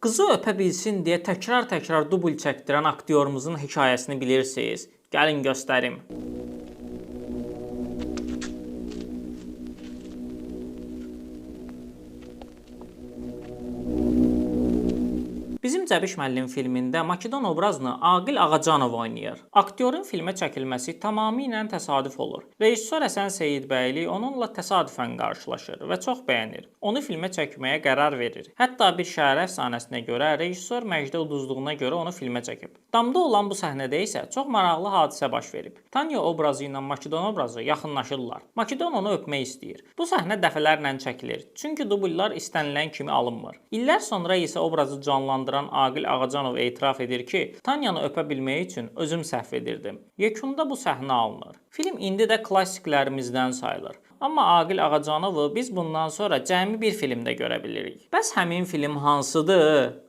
Qızı öpə bilsin deyə təkrar-təkrar dubl çəkdirən aktyorumuzun hekayəsini bilirsiniz? Gəlin göstərim. Bizim Cəbiş müəllim filmində Makedon obrazını Aqil Ağacanov oynayır. Aktyorun filmə çəkilməsi tamamilə təsadüf olur. Rejissor Həsən Seyidbəyli onunla təsadüfən qarşılaşır və çox bəyənir. Onu filmə çəkməyə qərar verir. Hətta bir şəhər əfsanəsinə görə rejissor Məcdə uduzduğuna görə onu filmə çəkib. Damda olan bu səhnədə isə çox maraqlı hadisə baş verib. Tanya obrazı ilə Makedon obrazı yaxınlaşırlar. Makedon onu öpmək istəyir. Bu səhnə dəfələrlə çəkilir. Çünki dubllar istənilən kimi alınmır. İllər sonra isə obrazı canlandıran Aqil Ağacanov etiraf edir ki, Tanyanı öpə bilmək üçün özüm səhv edirdim. Yekunda bu səhnə alınır. Film indi də klassiklərimizdən sayılır. Amma Aqil Ağacanovu biz bundan sonra cəmi bir filmdə görə bilirik. Bəs həmin film hansıdır?